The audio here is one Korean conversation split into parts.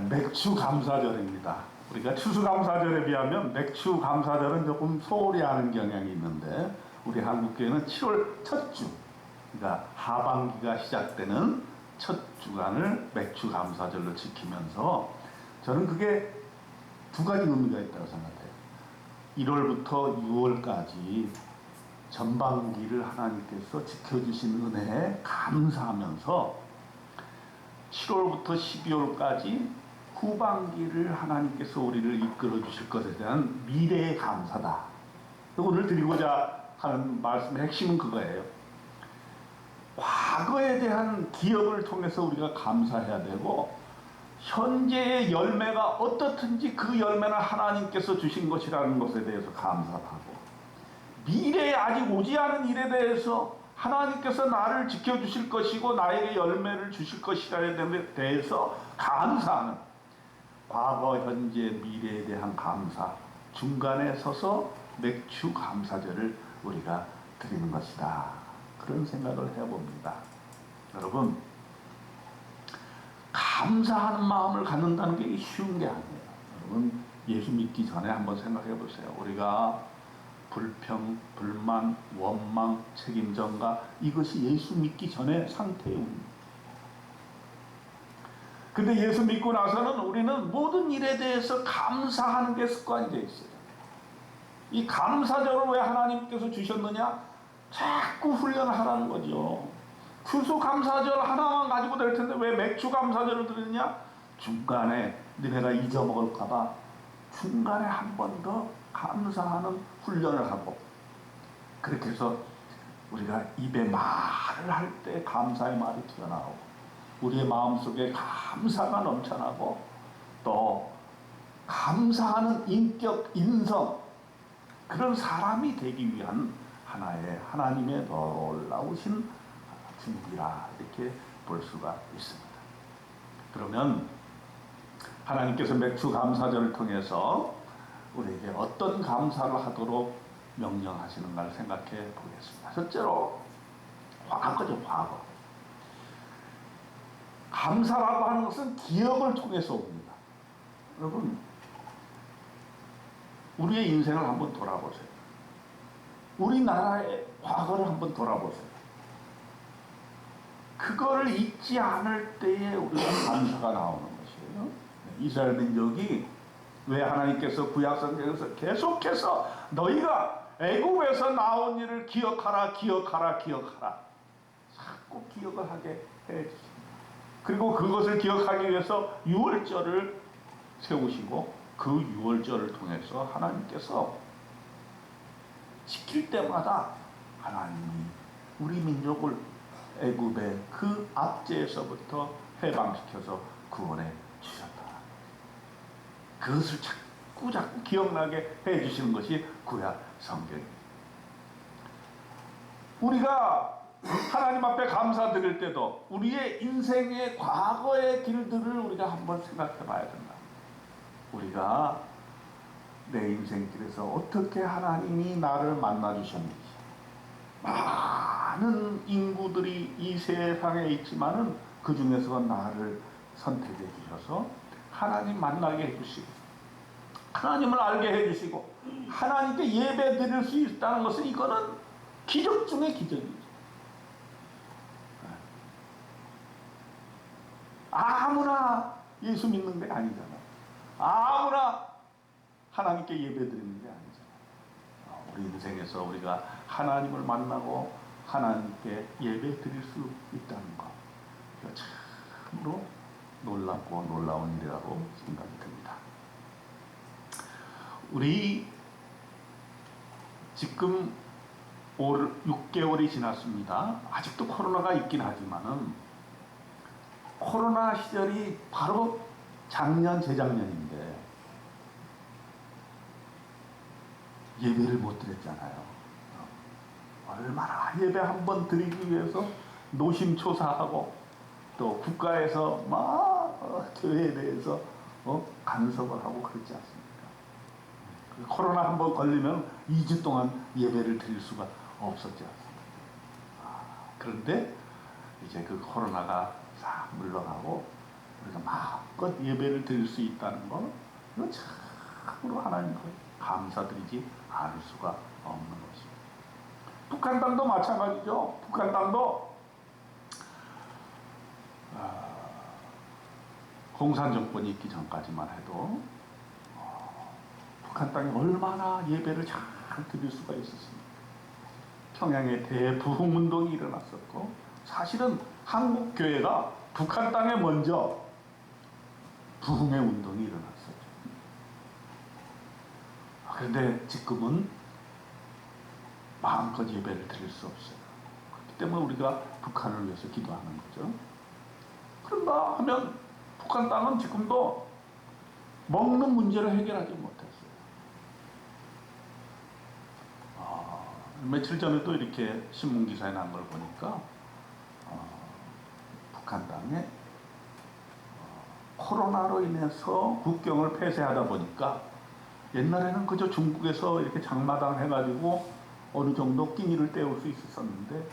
맥주 감사절입니다. 우리가 추수감사절에 비하면 맥주 감사절은 조금 소홀히 하는 경향이 있는데, 우리 한국교회는 7월 첫 주, 그러니까 하반기가 시작되는 첫 주간을 맥주 감사절로 지키면서, 저는 그게 두 가지 의미가 있다고 생각해요. 1월부터 6월까지 전반기를 하나님께서 지켜주신 은혜에 감사하면서 7월부터 12월까지 후반기를 하나님께서 우리를 이끌어 주실 것에 대한 미래의 감사다. 오늘 드리고자 하는 말씀의 핵심은 그거예요. 과거에 대한 기억을 통해서 우리가 감사해야 되고, 현재의 열매가 어떻든지 그 열매는 하나님께서 주신 것이라는 것에 대해서 감사하고, 미래에 아직 오지 않은 일에 대해서 하나님께서 나를 지켜주실 것이고 나에게 열매를 주실 것이라는 데 대해서 감사하는, 과거, 현재, 미래에 대한 감사, 중간에 서서 맥주 감사절을 우리가 드리는 것이다. 그런 생각을 해봅니다. 여러분, 감사하는 마음을 갖는다는 게 쉬운 게 아니에요. 여러분, 예수 믿기 전에 한번 생각해 보세요. 우리가 불평, 불만, 원망, 책임전가, 이것이 예수 믿기 전의 상태입니다. 근데 예수 믿고 나서는 우리는 모든 일에 대해서 감사하는 게 습관이 되어 있어요. 이 감사절을 왜 하나님께서 주셨느냐? 자꾸 훈련하라는 거죠. 추수감사절 하나만 가지고 될 텐데 왜 맥주 감사절을 드리느냐? 중간에 너네가 잊어먹을까봐 중간에 한 번 더 감사하는 훈련을 하고, 그렇게 해서 우리가 입에 말을 할 때 감사의 말이 튀어나오고, 우리의 마음속에 감사가 넘쳐나고, 또 감사하는 인격, 인성, 그런 사람이 되기 위한 하나의 하나님의 놀라우신 준비라, 이렇게 볼 수가 있습니다. 그러면 하나님께서 맥주 감사절을 통해서 우리에게 어떤 감사를 하도록 명령하시는가를 생각해 보겠습니다. 첫째로 과거죠, 과거. 감사라고 하는 것은 기억을 통해서 옵니다. 여러분, 우리의 인생을 한번 돌아보세요. 우리나라의 과거를 한번 돌아보세요. 그거를 잊지 않을 때에 우리가 감사가 나오는 것이에요. 이스라엘 민족이 왜 하나님께서 구약성경에서 계속해서 너희가 애굽에서 나온 일을 기억하라, 기억하라, 기억하라, 자꾸 기억을 하게 해주십니다. 그리고 그것을 기억하기 위해서 유월절을 세우시고, 그 유월절을 통해서 하나님께서 지킬 때마다 하나님이 우리 민족을 애굽의 그 압제에서부터 해방시켜서 구원해 주셨다. 그것을 자꾸 기억나게 해주시는 것이 구약 성경입니다. 우리가 하나님 앞에 감사드릴 때도 우리의 인생의 과거의 길들을 우리가 한번 생각해 봐야 된다. 우리가 내 인생길에서 어떻게 하나님이 나를 만나 주셨는지, 많은 인구들이 이 세상에 있지만은 그 중에서 나를 선택해 주셔서 하나님 만나게 해주시고, 하나님을 알게 해주시고, 하나님께 예배 드릴 수 있다는 것은, 이거는 기적 중의 기적이죠. 아무나 예수 믿는 게 아니잖아. 아무나 하나님께 예배 드리는 게 아니잖아. 우리 인생에서 우리가 하나님을 만나고 하나님께 예배 드릴 수 있다는 것, 참으로 놀랍고 놀라운 일이라고 생각이 듭니다. 우리 지금 6개월이 지났습니다. 아직도 코로나가 있긴 하지만은, 코로나 시절이 바로 작년, 재작년인데 예배를 못 드렸잖아요. 얼마나 예배 한 번 드리기 위해서 노심초사하고, 또 국가에서 막 교회에 대해서 간섭을 하고 그렇지 않습니까? 코로나 한 번 걸리면 2주 동안 예배를 드릴 수가 없었지 않습니까? 그런데 이제 그 코로나가 싹 물러가고 우리가 마음껏 예배를 드릴 수 있다는 거, 이거 참으로 하나님 감사드리지 않을 수가 없는 것입니다. 북한 땅도 마찬가지죠. 북한 땅도 공산 정권이 있기 전까지만 해도 북한 땅이 얼마나 예배를 잘 드릴 수가 있었습니까? 평양에 대부흥운동이 일어났었고, 사실은 한국 교회가 북한 땅에 먼저 부흥의 운동이 일어났었죠. 그런데 지금은 마음껏 예배를 드릴 수 없어요. 그렇기 때문에 우리가 북한을 위해서 기도하는 거죠. 그런가 하면 북한 땅은 지금도 먹는 문제를 해결하지 못했어요. 며칠 전에도 이렇게 신문기사에 난 걸 보니까 북한 땅에 코로나로 인해서 국경을 폐쇄하다 보니까, 옛날에는 그저 중국에서 이렇게 장마당 해가지고 어느 정도 끼니를 때울 수 있었는데,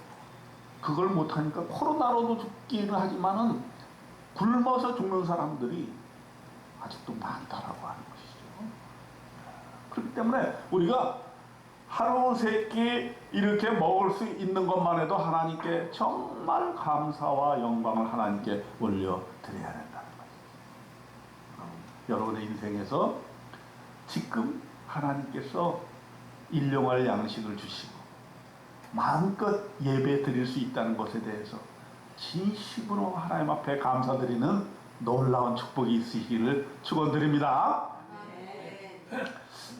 그걸 못하니까 코로나로도 죽기는 하지만은 굶어서 죽는 사람들이 아직도 많다라고 하는 것이죠. 그렇기 때문에 우리가 하루 세 끼 이렇게 먹을 수 있는 것만 해도 하나님께 정말 감사와 영광을 하나님께 올려드려야 된다는 거죠. 여러분의 인생에서 지금 하나님께서 일용할 양식을 주시고 마음껏 예배 드릴 수 있다는 것에 대해서 진심으로 하나님 앞에 감사드리는 놀라운 축복이 있으시기를 축원드립니다.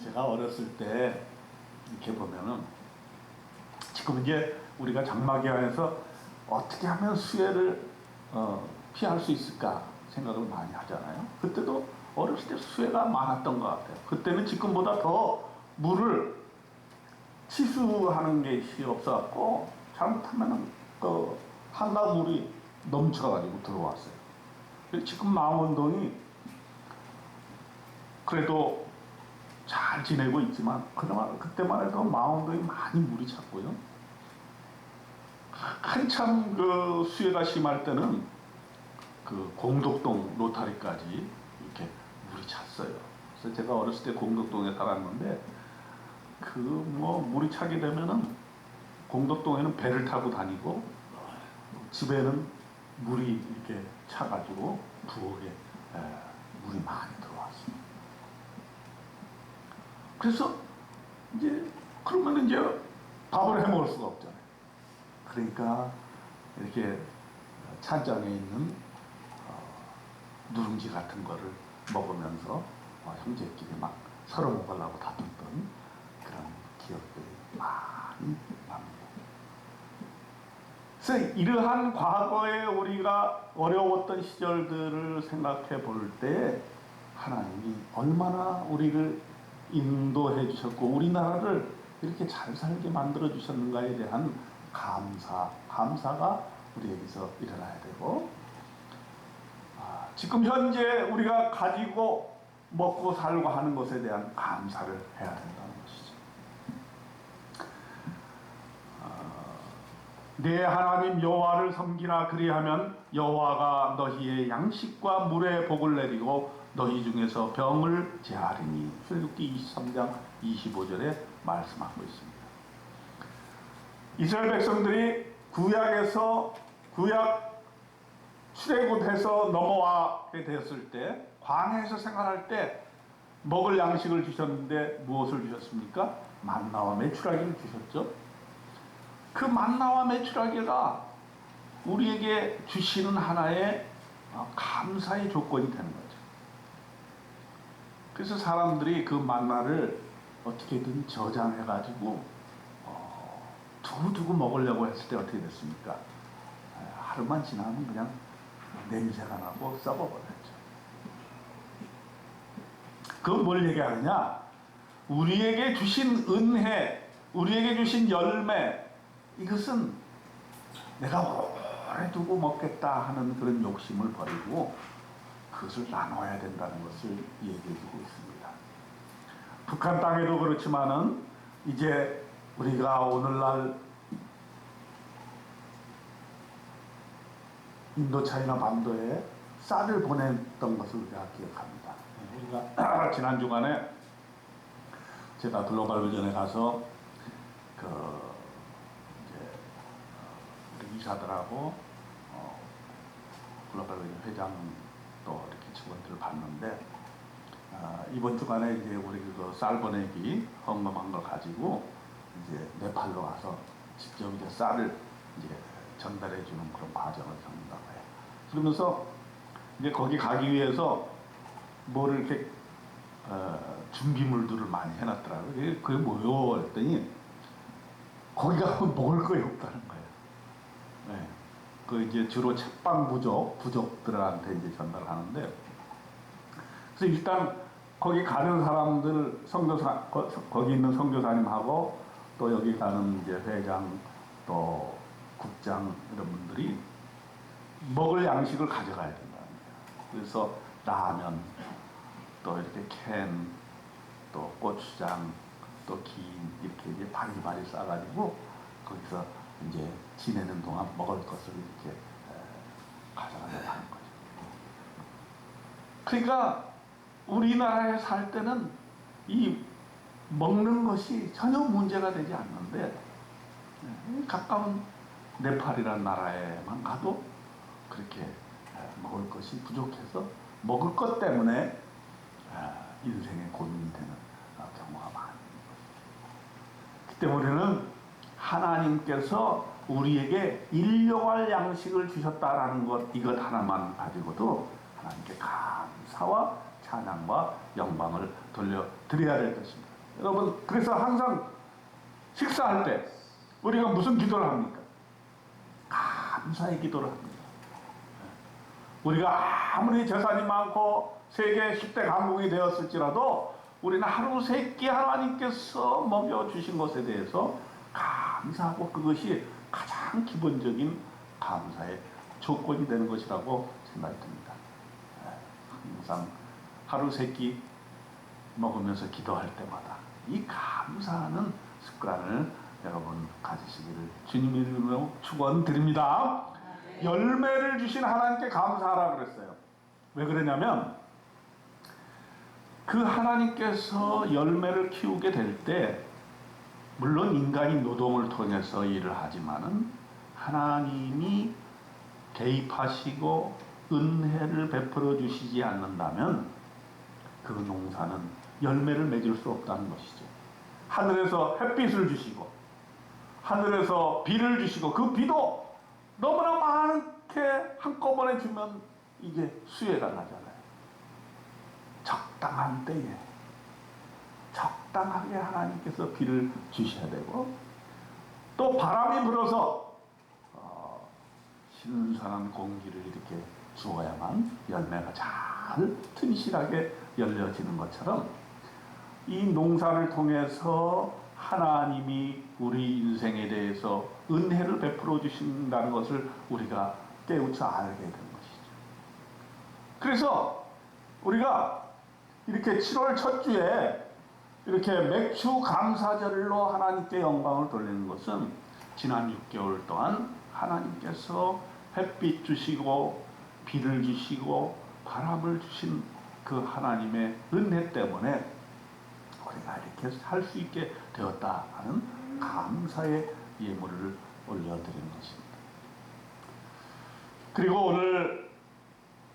제가 어렸을 때 이렇게 보면은, 지금 이제 우리가 장마기간에서 어떻게 하면 수해를 피할 수 있을까 생각을 많이 하잖아요. 그때도 어렸을 때 수해가 많았던 것 같아요. 그때는 지금보다 더 물을 치수하는 것이 없어갖고 잘못하면은 그 한강물이 넘쳐가지고 들어왔어요. 지금 망원동이 그래도 잘 지내고 있지만, 그나마 그때만 해도 망원동이 많이 물이 찼고요. 한참 그 수해가 심할 때는 그 공덕동 로타리까지 이렇게 물이 찼어요. 그래서 제가 어렸을 때 공덕동에 살았는데, 그 뭐 물이 차게 되면은 공덕동에는 배를 타고 다니고, 집에는 물이 이렇게 차가지고 부엌에 물이 많이 들어왔습니다. 그래서 이제 그러면 이제 밥을 해 먹을 수가 없잖아요. 그러니까 이렇게 찬장에 있는 누룽지 같은 거를 먹으면서 형제끼리 막 서로 먹으려고 다퉜던 그런 기억들이 많이 납니다. 그래서 이러한 과거에 우리가 어려웠던 시절들을 생각해 볼 때 하나님이 얼마나 우리를 인도해 주셨고 우리나라를 이렇게 잘 살게 만들어 주셨는가에 대한 감사가 우리에게서 일어나야 되고, 지금 현재 우리가 가지고 먹고 살고 하는 것에 대한 감사를 해야 된다는 것이죠. 내 하나님 여호와를 섬기나 그리하면 여호와가 너희의 양식과 물의 복을 내리고 너희 중에서 병을 제하리니. 출애굽기 23장 25절에 말씀하고 있습니다. 이스라엘 백성들이 구약 출애굽해서 넘어와게 되었을 때, 광야에서 생활할 때 먹을 양식을 주셨는데 무엇을 주셨습니까? 만나와 메추라기를 주셨죠. 그 만나와 메추라기가 우리에게 주시는 하나의 감사의 조건이 되는 거죠. 그래서 사람들이 그 만나를 어떻게든 저장해가지고 두고두고 먹으려고 했을 때 어떻게 됐습니까? 하루만 지나면 그냥 냄새가 나고 썩어버렸죠. 그건 뭘 얘기하느냐? 우리에게 주신 은혜, 우리에게 주신 열매, 이것은 내가 오래 두고 먹겠다 하는 그런 욕심을 버리고 그것을 나눠야 된다는 것을 얘기해주고 있습니다. 북한 땅에도 그렇지만은 이제 우리가 오늘날 인도 차이나 반도에 쌀을 보냈던 것을 우리가 기억합니다. 우리가 지난 주간에 제가 글로벌 비전에 가서 그 이제 우리 이사들하고 글로벌 비전 회장 또 이렇게 직원들을 봤는데 이번 주간에 이제 우리 그 쌀 보내기 헌금한 걸 가지고 이제 네팔로 가서 직접 이제 쌀을 이제 전달해 주는 그런 과정을 겪는다고 해요. 그러면서 이제 거기 가기 위해서 뭐를 이렇게 준비물들을 많이 해놨더라고요. 그게 뭐요? 했더니 거기 가면 먹을 거 없다는 거예요. 네. 그 이제 주로 책방 부족들한테 이제 전달을 하는데, 그래서 일단 거기 가는 사람들 거기 있는 선교사님하고 또 여기 가는 이제 회장 또 국장 이런 분들이 먹을 양식을 가져가야 된다는 거예요. 그래서 라면 또 이렇게 캔 또 고추장 또 김 이렇게 이제 바리바리 싸가지고 거기서 이제 지내는 동안 먹을 것을 이렇게 가져가려고 하는 거죠. 그러니까 우리나라에 살 때는 이 먹는 것이 전혀 문제가 되지 않는데 가까운 네팔이라는 나라에만 가도 그렇게 먹을 것이 부족해서 먹을 것 때문에 인생의 고민이 되는 경우가 많은 거죠. 그때 우리는 하나님께서 우리에게 일용할 양식을 주셨다라는 것, 이것 하나만 가지고도 하나님께 감사와 찬양과 영광을 돌려드려야 될 것입니다. 여러분, 그래서 항상 식사할 때 우리가 무슨 기도를 합니까? 감사의 기도를 합니다. 우리가 아무리 재산이 많고 세계 10대 강국이 되었을지라도 우리는 하루 세 끼 하나님께서 먹여주신 것에 대해서 감사하고 그것이 가장 기본적인 감사의 조건이 되는 것이라고 생각이 듭니다. 항상 하루 세 끼 먹으면서 기도할 때마다 이 감사하는 습관을 여러분 가지시기를 주님 이름으로 축원드립니다. 열매를 주신 하나님께 감사하라 그랬어요. 왜 그러냐면 그 하나님께서 열매를 키우게 될 때 물론 인간이 노동을 통해서 일을 하지만은 하나님이 개입하시고 은혜를 베풀어 주시지 않는다면 그 농사는 열매를 맺을 수 없다는 것이죠. 하늘에서 햇빛을 주시고 하늘에서 비를 주시고 그 비도 너무나 많게 한꺼번에 주면 이게 수해가 나잖아요. 적당한 때에 적당하게 하나님께서 비를 주셔야 되고 또 바람이 불어서 신선한 공기를 이렇게 주어야만 열매가 잘 튼실하게 열려지는 것처럼 이 농사를 통해서 하나님이 우리 인생에 대해서 은혜를 베풀어 주신다는 것을 우리가 깨우쳐 알게 된 것이죠. 그래서 우리가 이렇게 7월 첫 주에 이렇게 맥주 감사절로 하나님께 영광을 돌리는 것은 지난 6개월 동안 하나님께서 햇빛 주시고 비를 주시고 바람을 주신 그 하나님의 은혜 때문에 우리가 이렇게 살 수 있게 되었다 하는 감사의 예물을 올려드리는 것입니다. 그리고 오늘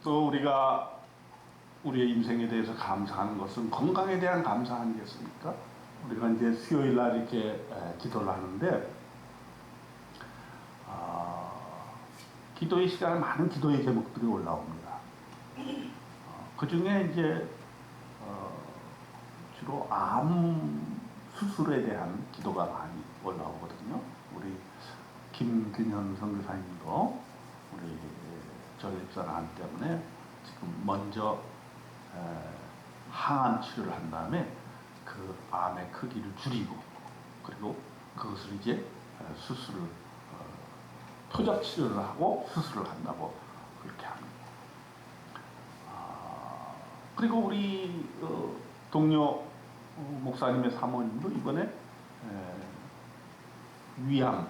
또 우리가 우리의 인생에 대해서 감사하는 것은 건강에 대한 감사 아니겠습니까? 우리가 이제 수요일 날 이렇게 기도를 하는데 기도의 시간에 많은 기도의 제목들이 올라옵니다. 그 중에 이제 주로 암 수술에 대한 기도가 많이 올라오거든요. 우리 김균현 선교사님도 우리 전립선암 때문에 지금 먼저 항암 치료를 한 다음에 그 암의 크기를 줄이고 그리고 그것을 이제 수술을 토작 치료를 하고 수술을 한다고 그렇게 합니다. 그리고 우리 동료 목사님의 사모님도 이번에 위암이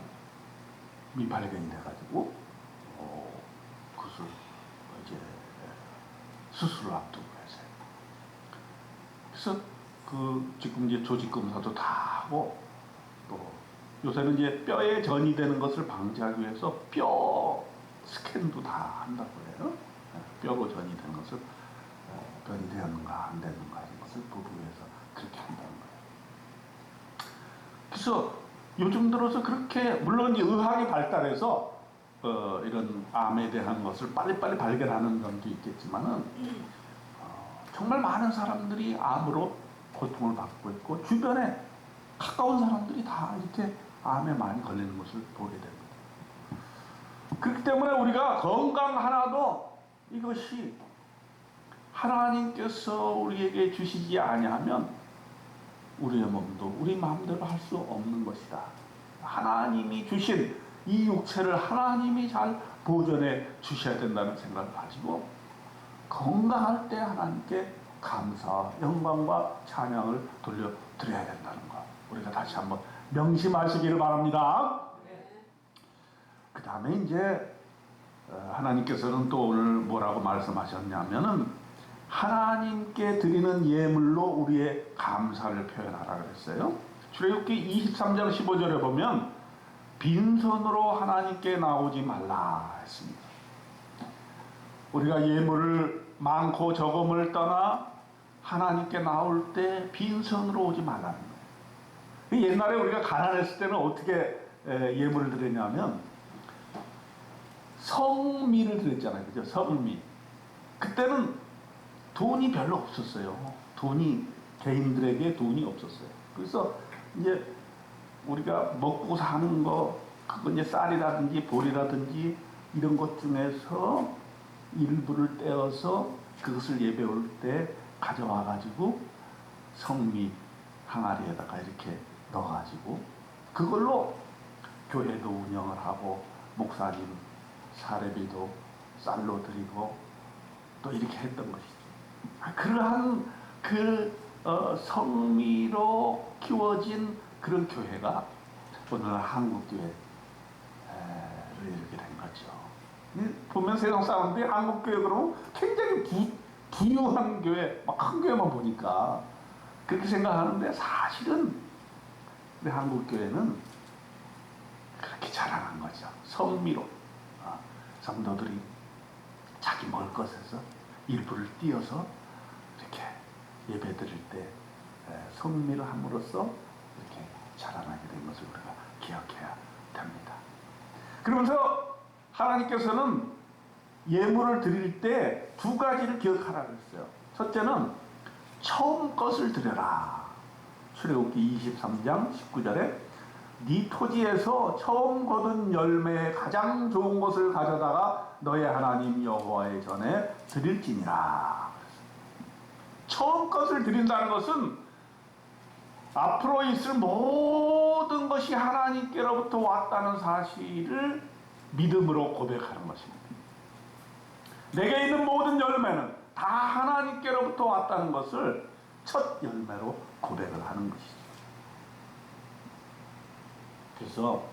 발견이 돼가지고 그 것을 이제 수술을 앞두고 해서요. 그래서 그 지금 이제 조직 검사도 다 하고 또 요새는 이제 뼈에 전이 되는 것을 방지하기 위해서 뼈 스캔도 다 한다고 해요. 뼈로 전이 되는 것을 변이 되었는가 안 되는가 이런 것을 보기 위해서 그렇게 한다는 거예요. 그래서 요즘 들어서 그렇게 물론 이제 의학이 발달해서 이런 암에 대한 것을 빨리빨리 발견하는 점도 있겠지만은 정말 많은 사람들이 암으로 고통을 받고 있고 주변에 가까운 사람들이 다 이렇게 암에 많이 걸리는 것을 보게 됩니다. 그렇기 때문에 우리가 건강 하나도 이것이 하나님께서 우리에게 주시지 아니하면 우리의 몸도 우리 마음대로 할 수 없는 것이다. 하나님이 주신 이 육체를 하나님이 잘 보존해 주셔야 된다는 생각을 가지고 건강할 때 하나님께 감사와 영광과 찬양을 돌려드려야 된다는 것. 우리가 다시 한번 명심하시기를 바랍니다. 그 다음에 이제 하나님께서는 또 오늘 뭐라고 말씀하셨냐면은 하나님께 드리는 예물로 우리의 감사를 표현하라 그랬어요. 출애굽기 23장 15절에 보면 빈손으로 하나님께 나오지 말라 했습니다. 우리가 예물을 많고 적음을 떠나 하나님께 나올 때 빈손으로 오지 말라는 거예요. 옛날에 우리가 가난했을 때는 어떻게 예물을 드렸냐면 성미를 드렸잖아요. 그죠? 성미. 그때는 돈이 별로 없었어요. 개인들에게 돈이 없었어요. 그래서 이제 우리가 먹고 사는 거, 그건 이제 쌀이라든지 보리라든지 이런 것 중에서 일부를 떼어서 그것을 예배 올 때 가져와 가지고 성미 항아리에다가 이렇게 넣어가지고 그걸로 교회도 운영을 하고 목사님 사례비도 쌀로 드리고 또 이렇게 했던 것이죠. 그러한 성미로 키워진 그런 교회가 오늘 한국교회를 이렇게 된 거죠. 보면 세상 사람들이 한국교회 그러면 굉장히 부유한 교회, 막 큰 교회만 보니까 그렇게 생각하는데 사실은 우리 한국교회는 그렇게 자라난 거죠. 성미로. 성도들이 자기 먹을 것에서 일부를 띄어서 이렇게 예배 드릴 때 성미를 함으로써 이렇게 자라나게 된 것을 우리가 기억해야 됩니다. 그러면서 하나님께서는 예물을 드릴 때 두 가지를 기억하라 그랬어요. 첫째는 처음 것을 드려라. 출애굽기 23장 19절에 네 토지에서 처음 거둔 열매의 가장 좋은 것을 가져다가 너의 하나님 여호와의 전에 드릴지니라. 처음 것을 드린다는 것은 앞으로 있을 모든 것이 하나님께로부터 왔다는 사실을 믿음으로 고백하는 것입니다. 내게 있는 모든 열매는 다 하나님께로부터 왔다는 것을 첫 열매로 고백을 하는 것이죠. 그래서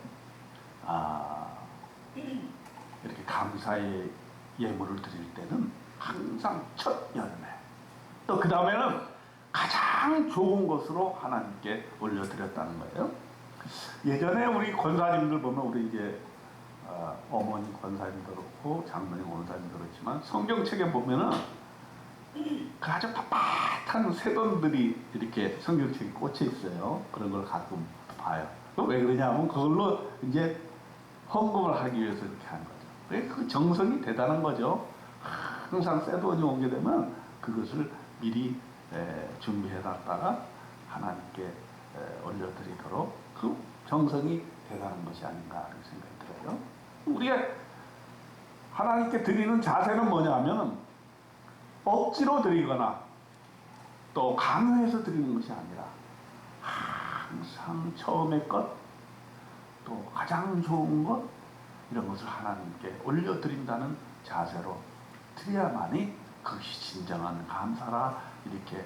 이렇게 감사의 예물을 드릴 때는 항상 첫 열매, 또 그 다음에는 가장 좋은 것으로 하나님께 올려드렸다는 거예요. 예전에 우리 권사님들 보면 우리 이제 어머니 권사님도 그렇고 장로님 권사님도 그렇지만 성경책에 보면은 그 아주 빳빳한 새돈들이 이렇게 성경책에 꽂혀 있어요. 그런 걸 가끔 봐요. 왜 그러냐면 그걸로 이제 헌금을 하기 위해서 이렇게 하는 거죠. 그 정성이 대단한 거죠. 항상 새돈이 오게 되면 그것을 미리 준비해놨다가 하나님께 올려드리도록 그 정성이 대단한 것이 아닌가 하는 생각이 들어요. 우리가 하나님께 드리는 자세는 뭐냐면 억지로 드리거나 또 강요해서 드리는 것이 아니라 항상 처음의 것, 또 가장 좋은 것, 이런 것을 하나님께 올려드린다는 자세로 드려야만이 그것이 진정한 감사라 이렇게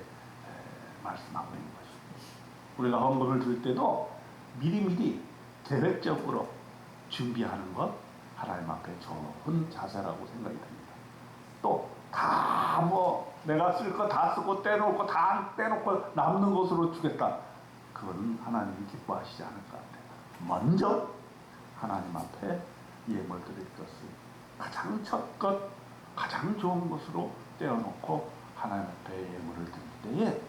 말씀하고 있는 것입니다. 우리가 헌금을 드릴 때도 미리미리 계획적으로 준비하는 것, 하나님 앞에 좋은 자세라고 생각이 듭니다. 또 다 뭐 내가 쓸 거 다 쓰고 떼놓고 다 떼놓고 남는 것으로 주겠다. 그건 하나님이 기뻐하시지 않을 것 같아요. 먼저 하나님 앞에 예물 드릴 것을 가장 첫 것, 가장 좋은 것으로 떼어놓고 하나님 앞에 예물을 드릴 때에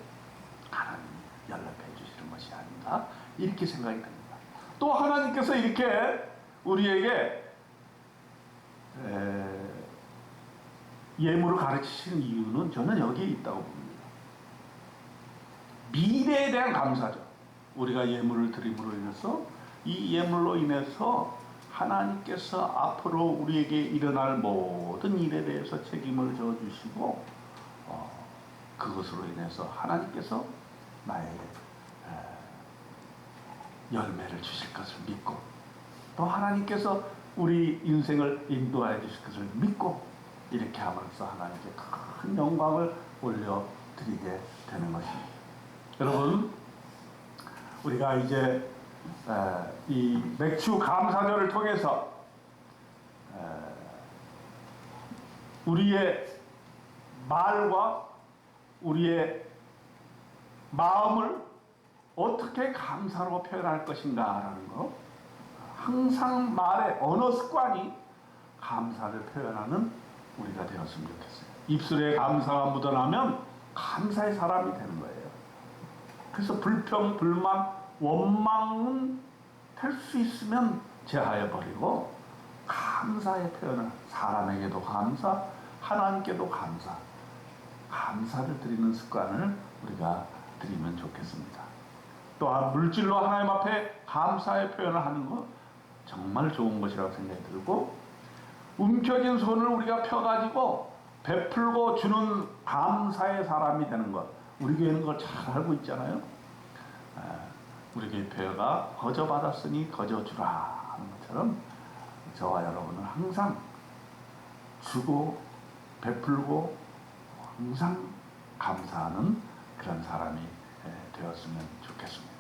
하나님이 연락해 주시는 것이 아닌가 이렇게 생각이 듭니다. 또 하나님께서 이렇게 우리에게 예물을 가르치시는 이유는 저는 여기에 있다고 봅니다. 미래에 대한 감사죠. 우리가 예물을 드림으로 인해서 이 예물로 인해서 하나님께서 앞으로 우리에게 일어날 모든 일에 대해서 책임을 져주시고 그것으로 인해서 하나님께서 나에게 열매를 주실 것을 믿고 또 하나님께서 우리 인생을 인도하여 주실 것을 믿고 이렇게 하면서 하나님께 큰 영광을 올려드리게 되는 것입니다. 여러분, 우리가 이제 이 맥주 감사절을 통해서 우리의 말과 우리의 마음을 어떻게 감사로 표현할 것인가라는 거, 항상 말의 언어 습관이 감사를 표현하는 우리가 되었으면 좋겠어요. 입술에 감사가 묻어나면 감사의 사람이 되는 거예요. 그래서 불평, 불만, 원망은 될 수 있으면 제하여 버리고 감사의 표현을 사람에게도 감사, 하나님께도 감사, 감사를 드리는 습관을 우리가 드리면 좋겠습니다. 또한 물질로 하나님 앞에 감사의 표현을 하는 것 정말 좋은 것이라고 생각이 들고 움켜진 손을 우리가 펴가지고 베풀고 주는 감사의 사람이 되는 것 우리 교회는 그걸 잘 알고 있잖아요. 우리 교회 표어가 거저 받았으니 거저 주라 하는 것처럼 저와 여러분은 항상 주고 베풀고 항상 감사하는 그런 사람이 되었으면 좋겠습니다.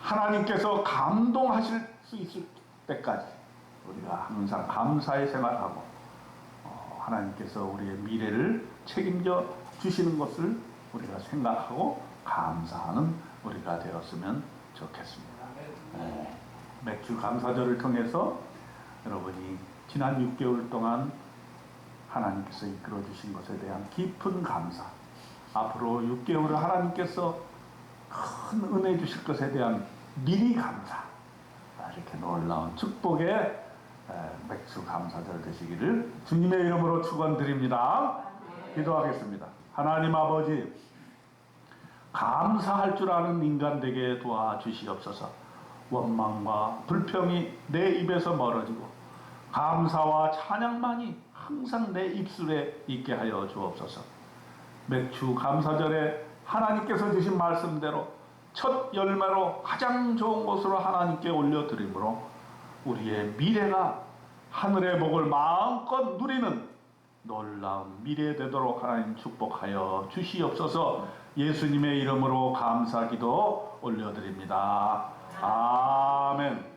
하나님께서 감동하실 수 있을 때까지 우리가 항상 감사의 생활하고 하나님께서 우리의 미래를 책임져 주시는 것을 우리가 생각하고 감사하는 우리가 되었으면 좋겠습니다. 맥주 감사절을 통해서 여러분이 지난 6개월 동안 하나님께서 이끌어 주신 것에 대한 깊은 감사, 앞으로 6개월을 하나님께서 큰 은혜 주실 것에 대한 미리 감사, 이렇게 놀라운 축복의 맥주 감사절 되시기를 주님의 이름으로 축원드립니다. 기도하겠습니다. 하나님 아버지, 감사할 줄 아는 인간 되게 도와주시옵소서. 원망과 불평이 내 입에서 멀어지고 감사와 찬양만이 항상 내 입술에 있게 하여 주옵소서. 맥주 감사절에 하나님께서 주신 말씀대로 첫 열매로 가장 좋은 것으로 하나님께 올려드리므로 우리의 미래가 하늘의 복을 마음껏 누리는 놀라운 미래 되도록 하나님 축복하여 주시옵소서. 예수님의 이름으로 감사기도 올려드립니다. 아멘.